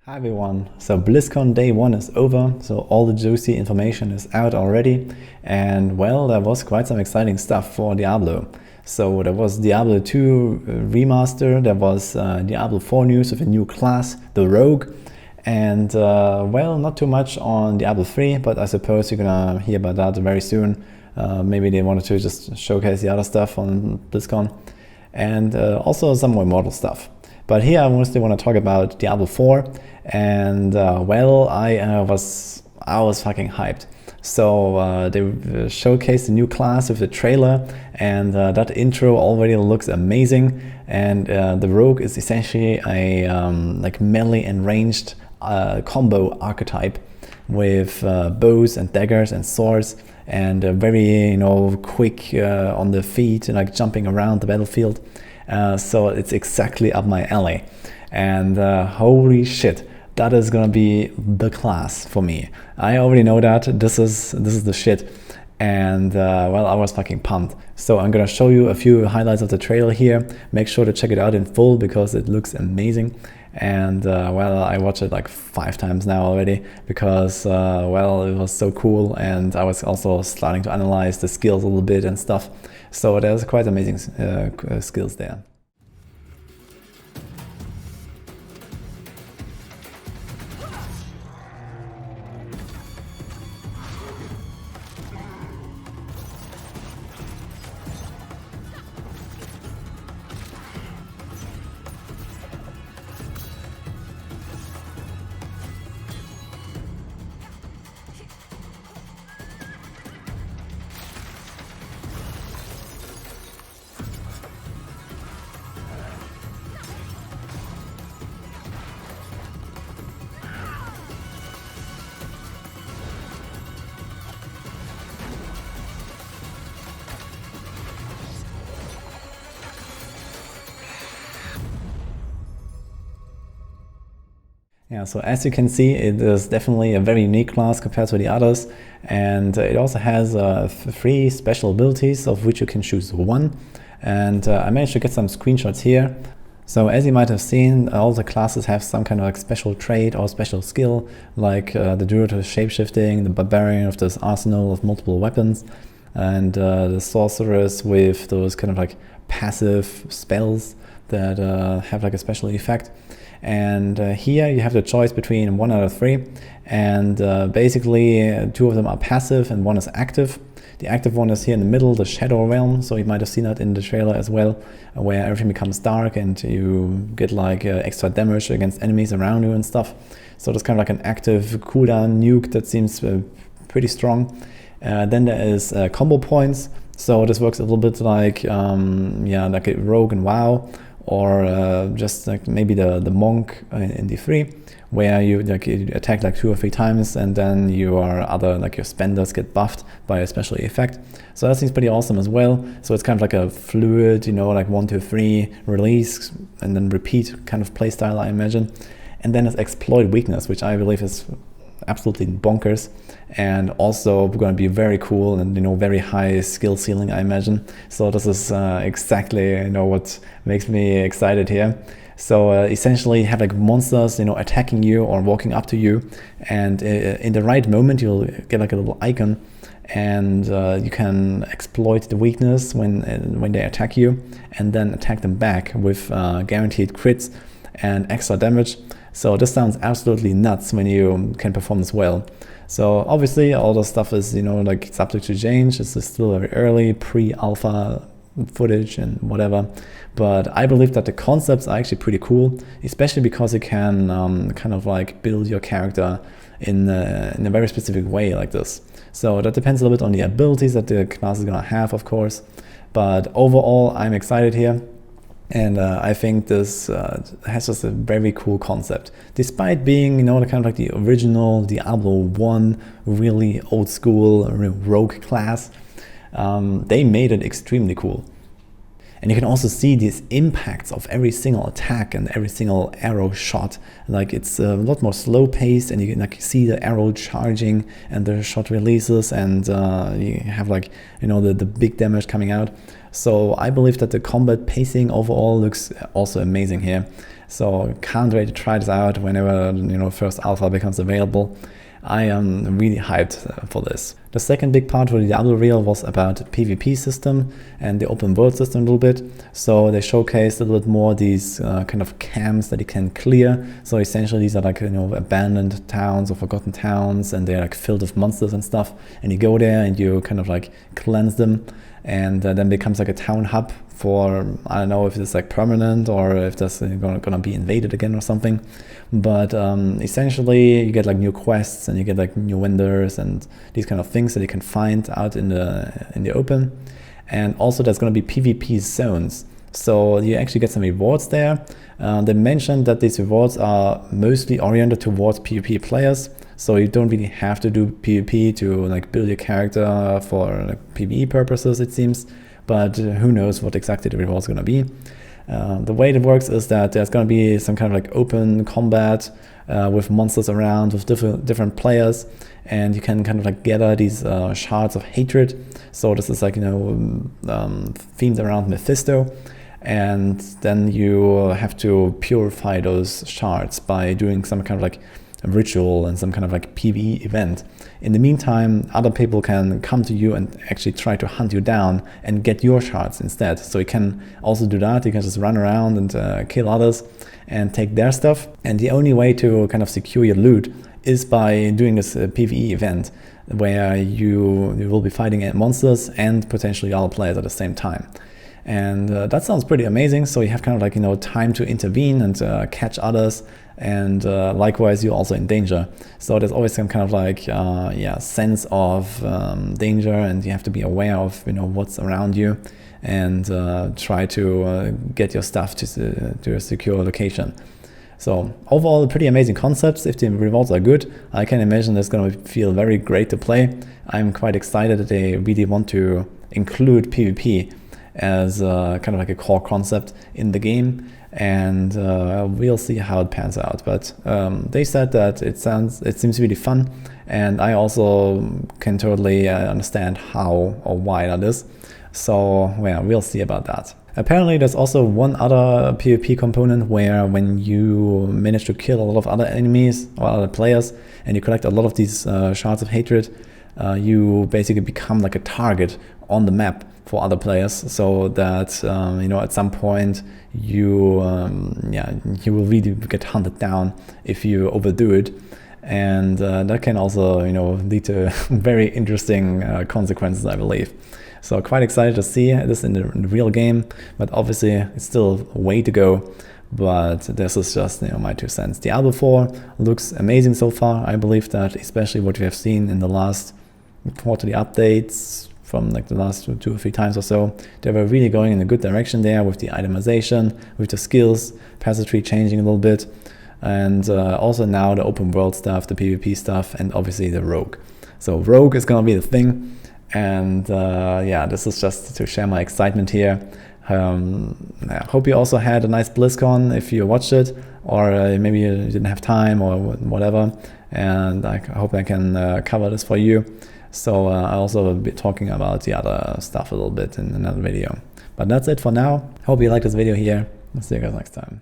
Hi everyone, so BlizzCon day 1 is over, so all the juicy information is out already, and well, there was quite some exciting stuff for Diablo. So there was Diablo 2 remaster, there was Diablo 4 news with a new class, the Rogue, and well, not too much on Diablo 3, but I suppose you're gonna hear about that very soon. Maybe they wanted to just showcase the other stuff on BlizzCon, and also some more Immortal stuff. But here I mostly want to talk about Diablo 4, and well, I was fucking hyped. So they showcased a new class with the trailer, and that intro already looks amazing. And the Rogue is essentially a like melee and ranged combo archetype with bows and daggers and swords, and very quick on the feet and like jumping around the battlefield. So it's exactly up my alley, and holy shit, that is gonna be the class for me. I already know that this is the shit, and well, I was fucking pumped. So I'm gonna show you a few highlights of the trailer here. Make sure to check it out in full because it looks amazing. And well, I watched it like 5 times now already because well, it was so cool, and I was also starting to analyze the skills a little bit and stuff. So there's quite amazing skills there. Yeah, so as you can see, it is definitely a very unique class compared to the others, and it also has 3 special abilities, of which you can choose 1. And I managed to get some screenshots here. So as you might have seen, all the classes have some kind of like special trait or special skill, like the Druid with shapeshifting, the Barbarian with this arsenal of multiple weapons, and the Sorceress with those kind of like passive spells that have like a special effect. And here you have the choice between 1 out of 3, and basically 2 of them are passive and 1 is active. The active one is here in the middle, the Shadow Realm, so you might have seen that in the trailer as well, where everything becomes dark and you get like extra damage against enemies around you and stuff. So that's kind of like an active cooldown nuke that seems pretty strong. Then there is combo points, so this works a little bit like yeah, like a Rogue and WoW, or just like maybe the monk in D3, where you attack like 2 or 3 times, and then your spenders get buffed by a special effect. So that seems pretty awesome as well. So it's kind of like a fluid, like 1, 2, 3 release and then repeat kind of playstyle, I imagine. And then it's exploit weakness, which I believe is absolutely bonkers, and also going to be very cool and very high skill ceiling, I imagine. So this is exactly what makes me excited here. So essentially you have like monsters attacking you or walking up to you, and in the right moment you'll get like a little icon, and you can exploit the weakness when they attack you, and then attack them back with guaranteed crits and extra damage. So this sounds absolutely nuts when you can perform this well. So obviously all this stuff is like subject to change. This is still very early pre-alpha footage and whatever, but I believe that the concepts are actually pretty cool, especially because you can kind of like build your character in a very specific way like this. So that depends a little bit on the abilities that the class is gonna have, of course, but overall I'm excited here. And I think this has just a very cool concept. Despite being, kind of like the original Diablo 1, really old school rogue class, they made it extremely cool. And you can also see these impacts of every single attack and every single arrow shot. Like it's a lot more slow paced, and you can like see the arrow charging and the shot releases, and you have like the big damage coming out. So I believe that the combat pacing overall looks also amazing here. So can't wait to try this out whenever, you know, first alpha becomes available. I am really hyped for this. The second big part for the Diablo reel was about the PvP system and the open world system a little bit. So they showcased a little bit more these kind of camps that you can clear. So essentially these are like, you know, abandoned towns or forgotten towns, and they're like filled with monsters and stuff. And you go there and you kind of like cleanse them, and then becomes like a town hub for, I don't know if it's like permanent or if that's gonna be invaded again or something. But essentially you get like new quests and you get like new vendors and these kind of things that you can find out in the open. And also there's gonna be PvP zones. So you actually get some rewards there. They mentioned that these rewards are mostly oriented towards PvP players. So you don't really have to do PvP to like build your character for like PvE purposes, it seems. But who knows what exactly the reward is going to be. The way it works is that there's going to be some kind of like open combat with monsters around, with different players, and you can kind of like gather these shards of hatred. So this is like, you know, themed around Mephisto, and then you have to purify those shards by doing some kind of like a ritual and some kind of like PvE event. In the meantime, other people can come to you and actually try to hunt you down and get your shards instead. So you can also do that. You can just run around and kill others and take their stuff. And the only way to kind of secure your loot is by doing this PvE event, where you will be fighting monsters and potentially other players at the same time. And that sounds pretty amazing. So you have kind of like, you know, time to intervene and catch others, and likewise you're also in danger. So there's always some kind of like sense of danger, and you have to be aware of, you know, what's around you, and try to get your stuff to a secure location. So overall, pretty amazing concepts. If the rewards are good, I can imagine it's going to feel very great to play. I'm quite excited that they really want to include PvP as kind of like a core concept in the game, and we'll see how it pans out. But they said that it seems really fun, and I also can totally understand how or why that is. So yeah, we'll see about that. Apparently there's also one other PvP component where when you manage to kill a lot of other enemies or other players and you collect a lot of these shards of hatred, you basically become like a target on the map for other players, so that you know, at some point you you will really get hunted down if you overdo it, and that can also, you know, lead to very interesting consequences, I believe. So quite excited to see this in the real game, but obviously it's still a way to go. But this is just, you know, my 2 cents. Diablo IV looks amazing so far. I believe that, especially what we have seen in the last quarterly updates from like the last 2 or 3 times or so, they were really going in a good direction there with the itemization, with the skills, passage tree changing a little bit, and also now the open world stuff, the PvP stuff, and obviously the rogue. So rogue is gonna be the thing. And yeah, this is just to share my excitement here. I hope you also had a nice BlizzCon if you watched it, or maybe you didn't have time or whatever, and I hope I can cover this for you. So I'll also be talking about the other stuff a little bit in another video. But that's it for now. Hope you liked this video here. I'll see you guys next time.